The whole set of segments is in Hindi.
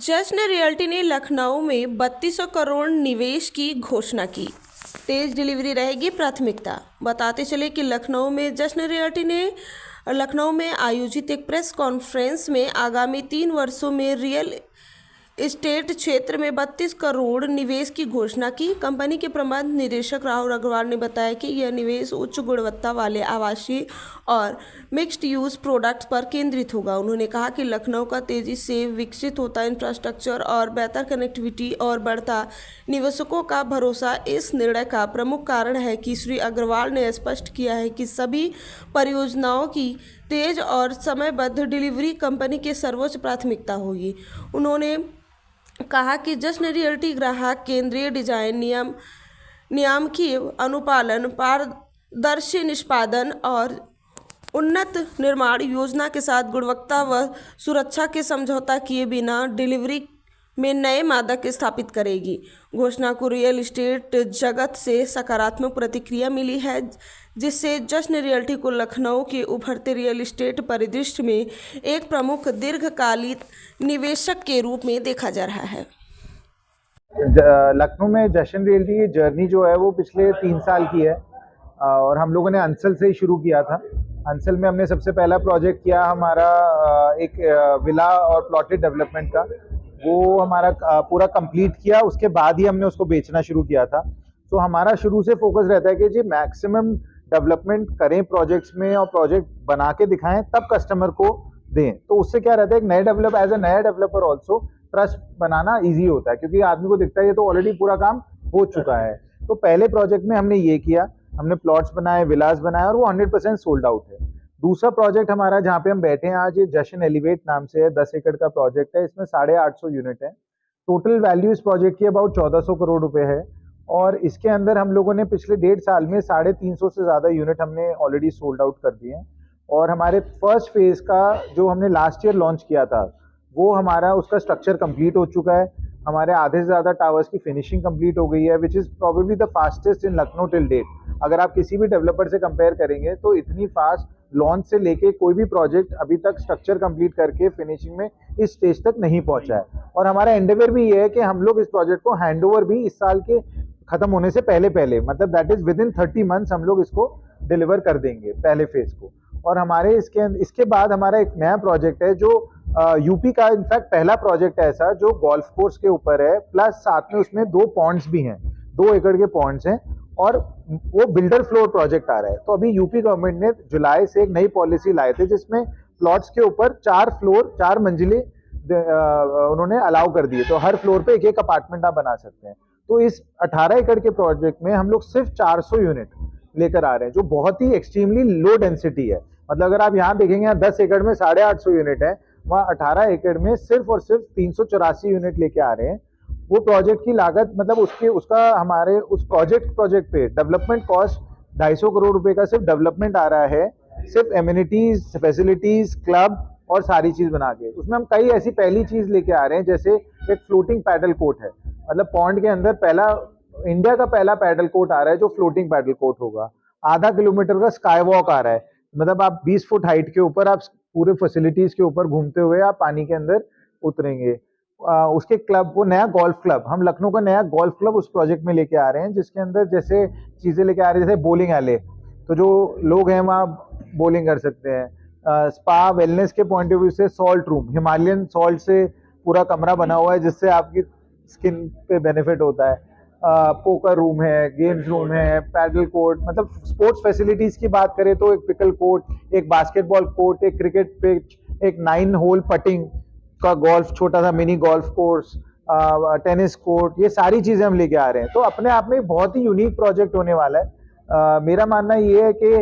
जश्न रियल्टी ने लखनऊ में 3200 करोड़ निवेश की घोषणा की। तेज डिलीवरी रहेगी प्राथमिकता। बताते चले कि लखनऊ में जश्न रियल्टी ने लखनऊ में आयोजित एक प्रेस कॉन्फ्रेंस में आगामी 3 वर्षों में रियल एस्टेट क्षेत्र में 32 करोड़ निवेश की घोषणा की। कंपनी के प्रबंध निदेशक राहुल अग्रवाल ने बताया कि यह निवेश उच्च गुणवत्ता वाले आवासीय और मिक्स्ड यूज प्रोडक्ट्स पर केंद्रित होगा। उन्होंने कहा कि लखनऊ का तेजी से विकसित होता इंफ्रास्ट्रक्चर और बेहतर कनेक्टिविटी और बढ़ता निवेशकों का भरोसा इस निर्णय का प्रमुख कारण है कि श्री अग्रवाल ने स्पष्ट किया है कि सभी परियोजनाओं की तेज और समयबद्ध डिलीवरी कंपनी की सर्वोच्च प्राथमिकता होगी। उन्होंने कहा कि जश्न रियल्टी ग्राहक केंद्रीय डिजाइन नियामकीय अनुपालन, पारदर्शी निष्पादन और उन्नत निर्माण योजना के साथ गुणवत्ता व सुरक्षा के समझौता किए बिना डिलीवरी में नए मादक स्थापित करेगी। घोषणा को रियल एस्टेट जगत से सकारात्मक प्रतिक्रिया मिली है, जिससे जश्न रियल्टी को लखनऊ के उभरते रियल एस्टेट परिदृश्य में एक प्रमुख दीर्घकालिक निवेशक के रूप में देखा जा रहा है। लखनऊ में जश्न रियल्टी की जर्नी जो है वो पिछले 3 साल की है और हम लोगों ने अंसल से ही शुरू किया था। अंसल में हमने सबसे पहला प्रोजेक्ट किया हमारा एक विला और प्लॉटेड डेवलपमेंट का, वो हमारा पूरा कंप्लीट किया। उसके बाद ही हमने उसको बेचना शुरू किया था। तो हमारा शुरू से फोकस रहता है कि जी मैक्सिमम डेवलपमेंट करें प्रोजेक्ट्स में और प्रोजेक्ट बना के दिखाएं, तब कस्टमर को दें। तो उससे क्या रहता है, एक नया डेवलपर ऑल्सो ट्रस्ट बनाना ईजी होता है, क्योंकि आदमी को दिखता है ये तो ऑलरेडी पूरा काम हो चुका है। तो पहले प्रोजेक्ट में हमने ये किया, हमने प्लॉट्स बनाए, विलास बनाए और वो 100% सोल्ड आउट है। दूसरा प्रोजेक्ट हमारा जहाँ पे हम बैठे हैं आज, ये जश्न एलिवेट नाम से है, 10 एकड़ का प्रोजेक्ट है। इसमें 850 यूनिट है। टोटल वैल्यू इस प्रोजेक्ट की अबाउट 1400 करोड़ रुपए है और इसके अंदर हम लोगों ने पिछले 1.5 साल में 350 से ज़्यादा यूनिट हमने ऑलरेडी सोल्ड आउट कर दिए हैं। और हमारे फर्स्ट फेज का जो हमने लास्ट ईयर लॉन्च किया था, वो हमारा उसका स्ट्रक्चर कंप्लीट हो चुका है। हमारे आधे से ज़्यादा टावर्स की फिनिशिंग कंप्लीट हो गई है, which is probably the fastest in Lucknow till date. अगर आप किसी भी डेवलपर से कंपेयर करेंगे तो इतनी फास्ट लॉन्च से लेके कोई भी प्रोजेक्ट अभी तक स्ट्रक्चर कंप्लीट करके फिनिशिंग में इस स्टेज तक नहीं पहुंचा है। और हमारा एंडेवर भी ये है कि हम लोग इस प्रोजेक्ट को हैंडओवर भी इस साल के खत्म होने से पहले मतलब that is with in 30 months हम लोग इसको डिलीवर कर देंगे पहले फेज को। और हमारे इसके बाद हमारा एक नया प्रोजेक्ट है जो यूपी का इनफैक्ट पहला प्रोजेक्ट है ऐसा, जो गोल्फ कोर्स के ऊपर है, प्लस साथ में उसमें 2 पॉन्ड्स भी हैं, 2 एकड़ के पॉन्ड्स हैं और वो बिल्डर फ्लोर प्रोजेक्ट आ रहा है। तो अभी यूपी गवर्नमेंट ने जुलाई से एक नई पॉलिसी लाए थे जिसमें प्लॉट्स के ऊपर 4 मंजिले उन्होंने अलाउ कर दिए। तो हर फ्लोर पे एक अपार्टमेंट आप बना सकते हैं। तो इस 18 एकड़ के प्रोजेक्ट में हम लोग सिर्फ 400 यूनिट लेकर आ रहे हैं, जो बहुत ही एक्सट्रीमली लो डेंसिटी है। मतलब अगर आप यहाँ देखेंगे, यहाँ 10 एकड़ में 850 यूनिट है, वहाँ 18 एकड़ में सिर्फ और सिर्फ 384 यूनिट लेके आ रहे हैं। वो प्रोजेक्ट की लागत मतलब उसका हमारे उस प्रोजेक्ट पे डेवलपमेंट कॉस्ट 250 करोड़ रुपए का सिर्फ डेवलपमेंट आ रहा है, सिर्फ एमिनिटीज, फैसिलिटीज, क्लब और सारी चीज बना के। उसमें हम कई ऐसी पहली चीज लेके आ रहे हैं, जैसे एक फ्लोटिंग पैडल कोर्ट है। मतलब पॉन्ड के अंदर इंडिया का पहला पैडल कोर्ट आ रहा है जो फ्लोटिंग पैडल कोर्ट होगा। आधा किलोमीटर का स्काई वॉक आ रहा है, मतलब आप 20 फुट हाइट के ऊपर आप पूरे फैसिलिटीज के ऊपर घूमते हुए आप पानी के अंदर उतरेंगे। उसके क्लब, वो नया गोल्फ क्लब, हम लखनऊ का नया गोल्फ क्लब उस प्रोजेक्ट में लेके आ रहे हैं, जिसके अंदर जैसे चीजें लेके आ रहे हैं, जैसे बोलिंग एले, तो जो लोग हैं वहाँ बोलिंग कर सकते हैं। स्पा वेलनेस के पॉइंट ऑफ व्यू से सॉल्ट रूम, हिमालयन सॉल्ट से पूरा कमरा बना हुआ है जिससे आपकी स्किन पे बेनिफिट होता है। पोकर रूम है, गेम्स रूम है, पैडल कोर्ट, मतलब स्पोर्ट्स फैसिलिटीज की बात करें तो एक पिकल कोर्ट, एक बास्केटबॉल कोर्ट, एक क्रिकेट पिच, एक 9 होल पटिंग का गोल्फ, छोटा सा mini golf course, tennis court, ये सारी चीजें हम लेके आ रहे हैं। तो अपने आप में बहुत ही यूनिक प्रोजेक्ट होने वाला है। मेरा मानना ये है कि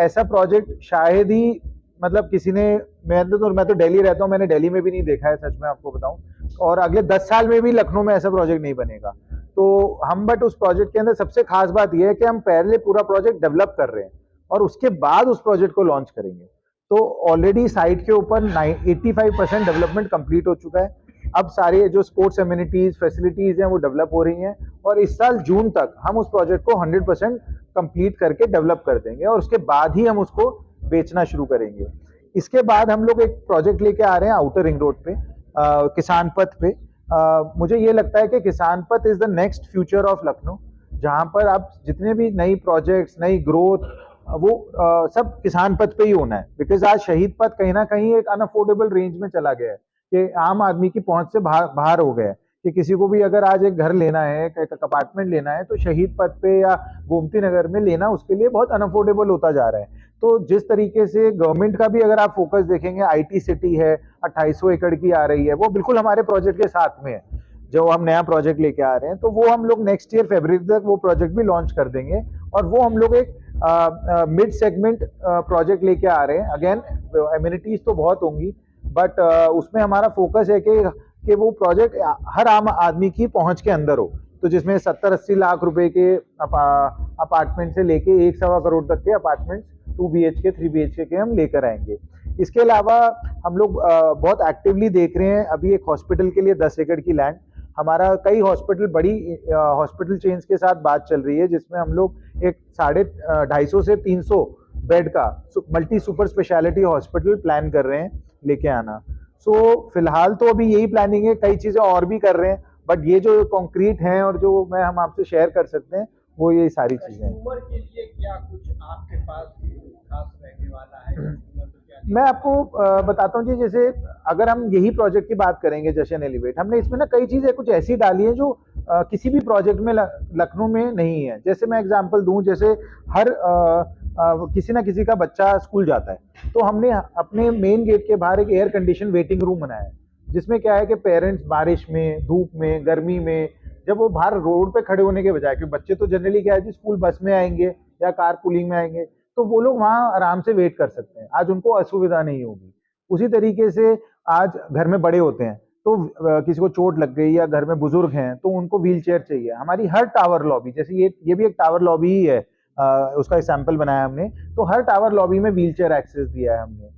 ऐसा प्रोजेक्ट शायद ही मतलब किसी ने, मैं तो दिल्ली रहता हूँ, मैंने दिल्ली में भी नहीं देखा है, सच में आपको बताऊं, और अगले 10 साल में भी लखनऊ में ऐसा प्रोजेक्ट नहीं बनेगा। तो हम बट उस प्रोजेक्ट के अंदर सबसे खास बात यह है कि हम पहले पूरा प्रोजेक्ट डेवलप कर रहे हैं और उसके बाद उस प्रोजेक्ट को लॉन्च करेंगे। तो ऑलरेडी साइट के ऊपर 85% डेवलपमेंट कंप्लीट हो चुका है। अब सारे जो स्पोर्ट्स एमिनिटीज, फैसिलिटीज हैं वो डेवलप हो रही हैं और इस साल जून तक हम उस प्रोजेक्ट को 100% कंप्लीट करके डेवलप कर देंगे और उसके बाद ही हम उसको बेचना शुरू करेंगे। इसके बाद हम लोग एक प्रोजेक्ट लेके आ रहे हैं आउटर रिंग रोड पे, किसान पथ पे। मुझे ये लगता है कि किसान पथ is the next future of Lucknow, जहाँ पर आप जितने भी नई प्रोजेक्ट्स, नई ग्रोथ, वो सब किसान पथ पे ही होना है। बिकॉज आज शहीद पथ कहीं ना कहीं एक अनअफोर्डेबल रेंज में चला गया है कि आम आदमी की पहुंच से बाहर हो गया है कि किसी को भी अगर आज एक घर लेना है, एक अपार्टमेंट लेना है, तो शहीद पथ पे या गोमती नगर में लेना उसके लिए बहुत अनअफोर्डेबल होता जा रहा है। तो जिस तरीके से गवर्नमेंट का भी अगर आप फोकस देखेंगे, आईटी सिटी है 2800 एकड़ की आ रही है, वो बिल्कुल हमारे प्रोजेक्ट के साथ में है। जो हम नया प्रोजेक्ट लेके आ रहे हैं, तो वो हम लोग नेक्स्ट ईयर फरवरी तक वो प्रोजेक्ट भी लॉन्च कर देंगे। और वो हम लोग एक मिड सेगमेंट प्रोजेक्ट लेके आ रहे हैं। अगेन एमिनिटीज तो बहुत होंगी, बट उसमें हमारा फोकस है कि वो प्रोजेक्ट हर आम आदमी की पहुंच के अंदर हो। तो जिसमें 70-80 लाख रुपए के अपार्टमेंट से लेके 1-1.25 करोड़ तक के अपार्टमेंट 2 BHK 3 BHK के हम लेकर आएंगे। इसके अलावा हम लोग बहुत एक्टिवली देख रहे हैं अभी एक हॉस्पिटल के लिए 10 एकड़ की लैंड। हमारा कई हॉस्पिटल, बड़ी हॉस्पिटल चेन्स के साथ बात चल रही है, जिसमें हम लोग एक 250 से 300 बेड का multi super speciality hospital plan कर रहे हैं लेके आना। सो फिलहाल तो अभी यही प्लानिंग है, कई चीजें और भी कर रहे हैं, बट ये जो कॉन्क्रीट हैं और जो हम आपसे शेयर कर सकते हैं वो ये सारी चीजें हैं। उम्र के लिए क्या कुछ आपके पास खास रहने वाला है? मैं आपको बताता हूँ जी, जैसे अगर हम यही प्रोजेक्ट की बात करेंगे जशन एलिवेट, हमने इसमें ना कई चीजें कुछ ऐसी डाली हैं जो किसी भी प्रोजेक्ट में लखनऊ में नहीं है। जैसे मैं एग्जांपल दूं, जैसे हर किसी ना किसी का बच्चा स्कूल जाता है, तो हमने अपने मेन गेट के बाहर एक एयर कंडीशन वेटिंग रूम बनाया है, जिसमें क्या है कि पेरेंट्स बारिश में, धूप में, गर्मी में, जब वो बाहर रोड पे खड़े होने के बजाय, क्योंकि बच्चे तो जनरली क्या है जी, स्कूल बस में आएंगे या कार पूलिंग में आएंगे, तो वो लोग वहां आराम से वेट कर सकते हैं। आज उनको असुविधा नहीं होगी। उसी तरीके से आज घर में बड़े होते हैं, तो किसी को चोट लग गई या घर में बुजुर्ग हैं, तो उनको व्हील चेयर चाहिए। हमारी हर टावर लॉबी, जैसे ये भी एक टावर लॉबी ही है, उसका सैंपल बनाया हमने, तो हर टावर लॉबी में व्हील चेयर एक्सेस दिया है हमने।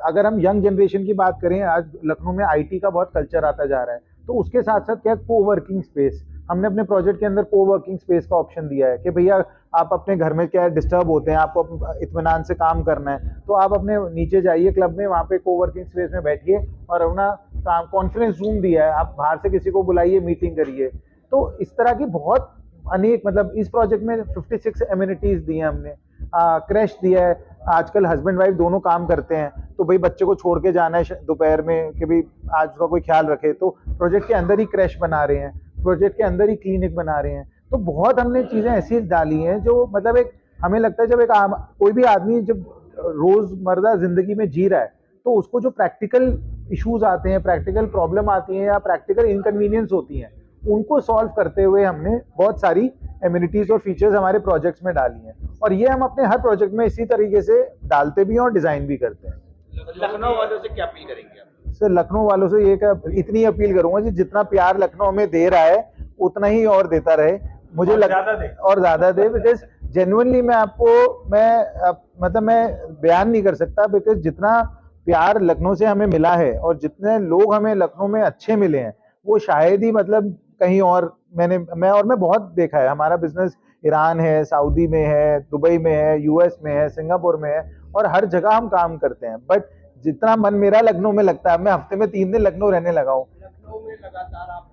अगर हम यंग जनरेशन की बात करें, आज लखनऊ में आईटी का बहुत कल्चर आता जा रहा है, तो उसके साथ साथ क्या कोवर्किंग स्पेस, हमने अपने प्रोजेक्ट के अंदर कोवर्किंग स्पेस का ऑप्शन दिया है कि भैया आप अपने घर में क्या डिस्टर्ब होते हैं, आपको इत्मीनान से काम करना है, तो आप अपने नीचे जाइए क्लब में, वहाँ पे कोवर्किंग स्पेस में बैठिए और अपना काम, कॉन्फ्रेंस रूम दिया है, आप बाहर से किसी को बुलाइए, मीटिंग करिए। तो इस तरह की बहुत अनेक, मतलब इस प्रोजेक्ट में 56 एमिनिटीज दी हैं हमने। क्रैश दिया है, आजकल हस्बैंड वाइफ दोनों काम करते हैं, तो भाई बच्चे को छोड़ के जाना है दोपहर में कि भाई आज उसका कोई ख्याल रखे, तो प्रोजेक्ट के अंदर ही क्रैश बना रहे हैं, प्रोजेक्ट के अंदर ही क्लिनिक बना रहे हैं। तो बहुत हमने चीजें ऐसी डाली हैं जो मतलब एक, हमें लगता है जब एक कोई भी आदमी जब रोजमर्रा जिंदगी में जी रहा है, तो उसको जो प्रैक्टिकल इश्यूज आते हैं, प्रैक्टिकल प्रॉब्लम आती हैं या प्रैक्टिकल इनकन्वीनियंस होती हैं, उनको सॉल्व करते हुए हमने बहुत सारी एमिनिटीज और फीचर्स हमारे प्रोजेक्ट्स में डाली हैं। और ये हम अपने हर प्रोजेक्ट में इसी तरीके से डालते भी हैं और डिजाइन भी करते हैं। लखनऊ वालों से क्या अपील करेंगे आप? सर, लखनऊ वालों से इतनी अपील करूंगा कि जितना प्यार लखनऊ हमें दे रहा है, उतना ही और देता रहे। मुझे और ज्यादा दे, बिकॉज जेन्युइनली मैं बयान नहीं कर सकता, बिकॉज जितना प्यार लखनऊ से हमें मिला है और जितने लोग हमें लखनऊ में अच्छे मिले हैं, वो शायद ही मतलब कहीं और मैं बहुत देखा है। हमारा बिजनेस ईरान है, सऊदी में है, दुबई में है, यूएस में है, सिंगापुर में है, और हर जगह हम काम करते हैं, बट जितना मन मेरा लखनऊ में लगता है, मैं हफ्ते में 3 दिन लखनऊ रहने लगा हूँ। लखनऊ में लगातार आप